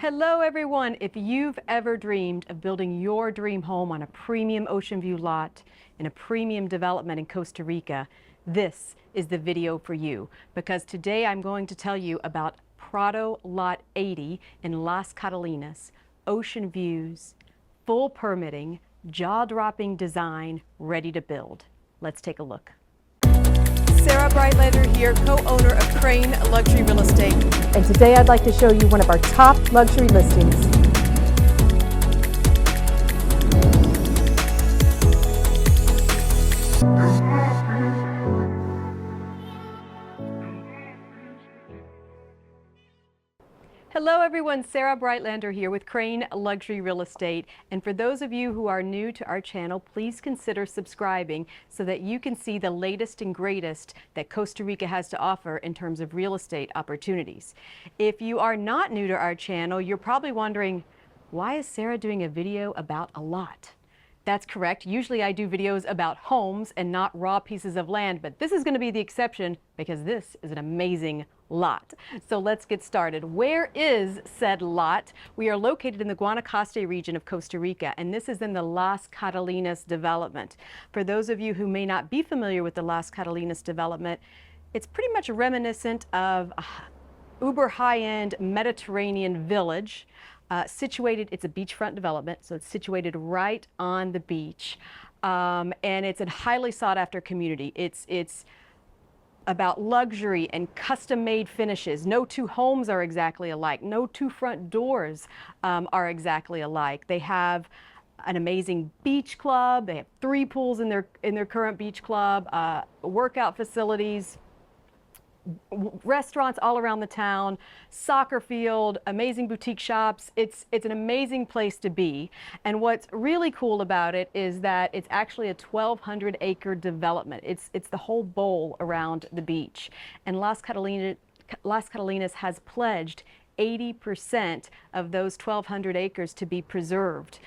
Hello everyone! If you've ever dreamed of building your dream home on a premium Oceanview lot in a premium development in Costa Rica, this is the video for you, because today I'm going to tell you about Prado Lot 80 in Las Catalinas. Ocean views, full permitting, jaw-dropping design, ready to build. Let's take a look. Sarah Breitlander here, co-owner of KRAIN Luxury Real Estate. And today I'd like to show you one of our top luxury listings. Hello everyone, Sarah Breitlander here with KRAIN Luxury Real Estate. And for those of you who are new to our channel, please consider subscribing so that you can see the latest and greatest that Costa Rica has to offer in terms of real estate opportunities. If you are not new to our channel, you're probably wondering, why is Sarah doing a video about a lot? That's correct. Usually I do videos about homes and not raw pieces of land, but this is going to be the exception because this is an amazing lot. So let's get started. Where is said lot? We are located in the Guanacaste region of Costa Rica, and this is in the Las Catalinas development. For those of you who may not be familiar with the Las Catalinas development, it's pretty much reminiscent of a uber high-end Mediterranean village. It's a beachfront development, so it's situated right on the beach, and it's a highly sought-after community. It's about luxury and custom-made finishes. No two homes are exactly alike. No two front doors are exactly alike. They have an amazing beach club. They have 3 pools in their current beach club, workout facilities, restaurants all around the town, soccer field, amazing boutique shops. It's an amazing place to be. And what's really cool about it is that it's actually a 1,200-acre development. It's the whole bowl around the beach. And Las Catalinas has pledged 80% of those 1,200 acres to be preserved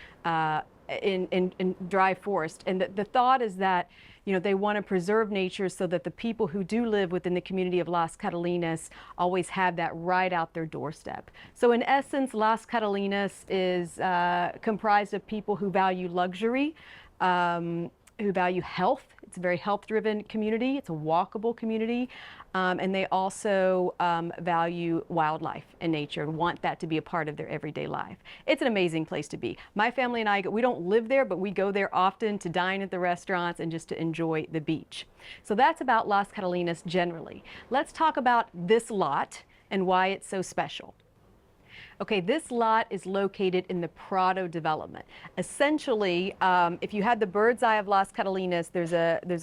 in dry forest. And the thought is that, you know, they want to preserve nature so that the people who do live within the community of Las Catalinas always have that right out their doorstep. So in essence, Las Catalinas is comprised of people who value luxury, who value health. It's a very health-driven community. It's a walkable community. And they also value wildlife and nature and want that to be a part of their everyday life. It's an amazing place to be. My family and I, we don't live there, but we go there often to dine at the restaurants and just to enjoy the beach. So that's about Las Catalinas generally. Let's talk about this lot and why it's so special. Okay, this lot is located in the Prado development. Essentially, if you had the bird's eye of Las Catalinas, there's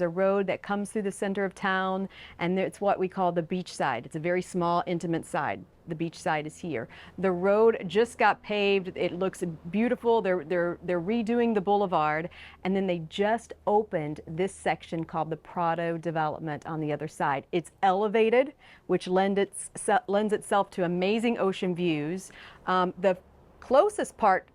a road that comes through the center of town, and it's what we call the beach side. It's a very small, intimate side. The beach side is here. The road just got paved. It looks beautiful. They're redoing the boulevard, and then they just opened this section called the Prado development on the other side. It's elevated, which lends itself to amazing ocean views. The closest part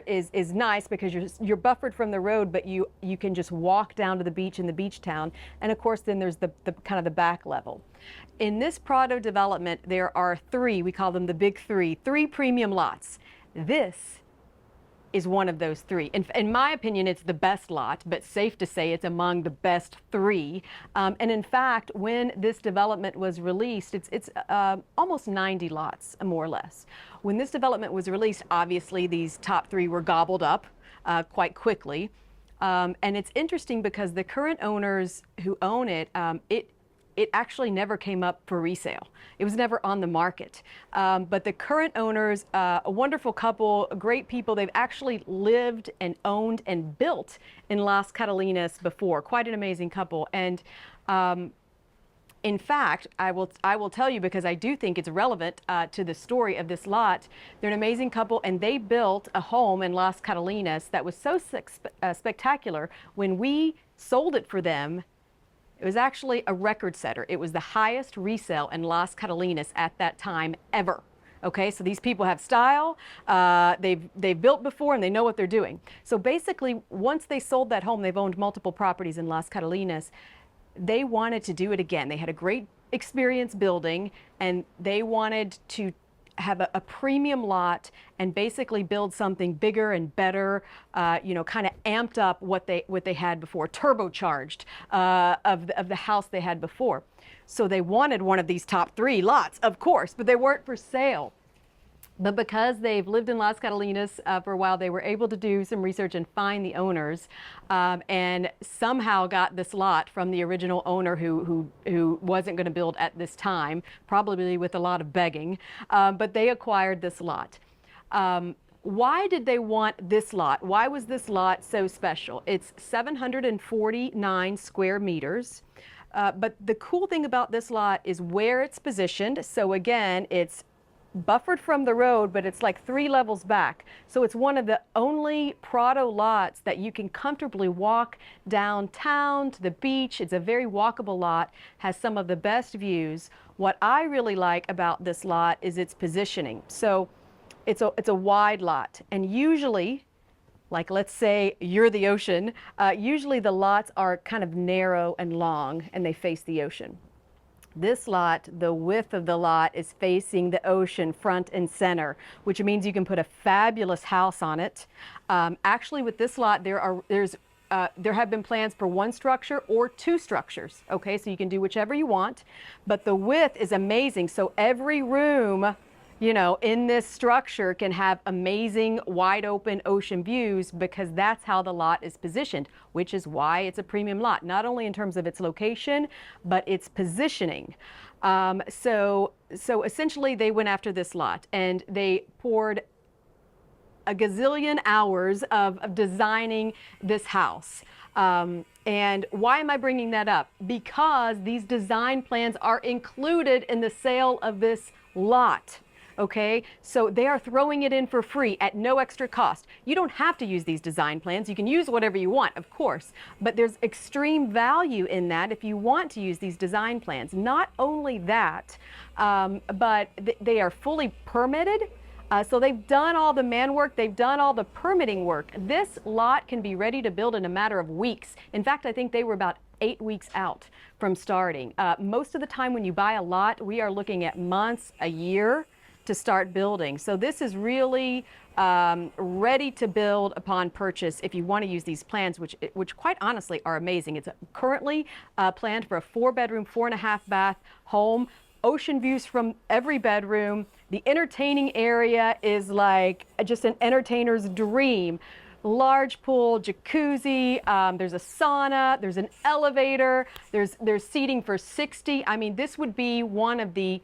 is nice because you're buffered from the road, but you can just walk down to the beach in the beach town. And of course, then there's the kind of the back level. In this Prado development, there are 3, we call them the big 3 premium lots. This is one of those 3. In my opinion, it's the best lot, but safe to say it's among the best 3. And in fact, when this development was released, it's almost 90 lots, more or less. When this development was released, obviously these top 3 were gobbled up quite quickly. And it's interesting because the current owners who own it, it actually never came up for resale. It was never on the market. But the current owners, a wonderful couple, great people, they've actually lived and owned and built in Las Catalinas before. Quite an amazing couple. And in fact, I will tell you, because I do think it's relevant to the story of this lot. They're an amazing couple, and they built a home in Las Catalinas that was so spectacular. When we sold it for them, it was actually a record setter. It was the highest resale in Las Catalinas at that time ever. Okay, so these people have style, they've built before, and they know what they're doing. So basically, once they sold that home, they've owned multiple properties in Las Catalinas. They wanted to do it again. They had a great experience building, and they wanted to have a premium lot and basically build something bigger and better, you know, kind of amped up what they had before, turbocharged of the house they had before. So they wanted one of these top 3 lots, of course, but they weren't for sale. But because they've lived in Las Catalinas for a while, they were able to do some research and find the owners, and somehow got this lot from the original owner who wasn't going to build at this time, probably with a lot of begging, but they acquired this lot. Why did they want this lot? Why was this lot so special? It's 749 square meters. But the cool thing about this lot is where it's positioned. So again, it's buffered from the road, but it's like 3 levels back. So it's one of the only Prado lots that you can comfortably walk downtown to the beach. It's a very walkable lot, has some of the best views. What I really like about this lot is its positioning. So it's a wide lot, and usually, like let's say you're the ocean, usually the lots are kind of narrow and long and they face the ocean. This lot, the width of the lot is facing the ocean front and center, which means you can put a fabulous house on it. Actually, with this lot, there have been plans for 1 structure or 2 structures. Okay, so you can do whichever you want, but the width is amazing. So every room, you know, in this structure can have amazing wide open ocean views, because that's how the lot is positioned, which is why it's a premium lot, not only in terms of its location, but its positioning. So essentially they went after this lot and they poured a gazillion hours of designing this house. And why am I bringing that up? Because these design plans are included in the sale of this lot. Okay, so they are throwing it in for free at no extra cost. You don't have to use these design plans. You can use whatever you want, of course, but there's extreme value in that if you want to use these design plans. Not only that, but they are fully permitted. So they've done all the man work, they've done all the permitting work. This lot can be ready to build in a matter of weeks. In fact, I think they were about 8 weeks out from starting. Most of the time when you buy a lot, we are looking at months, a year to start building. So this is really ready to build upon purchase if you want to use these plans, which quite honestly are amazing. It's currently planned for a 4-bedroom, 4.5-bath home. Ocean views from every bedroom. The entertaining area is like just an entertainer's dream. Large pool, jacuzzi, there's a sauna, there's an elevator, there's seating for 60. I mean, this would be one of the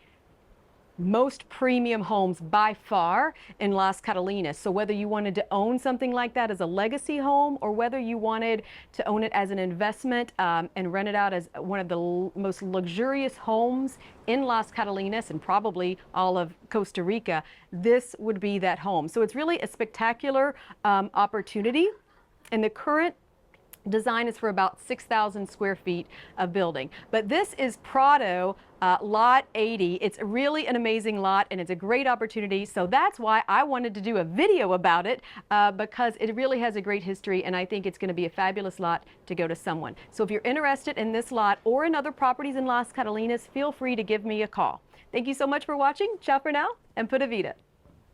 most premium homes by far in Las Catalinas. So whether you wanted to own something like that as a legacy home, or whether you wanted to own it as an investment and rent it out as one of the most luxurious homes in Las Catalinas and probably all of Costa Rica, this would be that home. So it's really a spectacular opportunity. And the current design is for about 6,000 square feet of building. But this is Prado, lot 80. It's really an amazing lot and it's a great opportunity. So that's why I wanted to do a video about it, because it really has a great history and I think it's going to be a fabulous lot to go to someone. So if you're interested in this lot or in other properties in Las Catalinas, feel free to give me a call. Thank you so much for watching. Ciao for now and Pura Vida.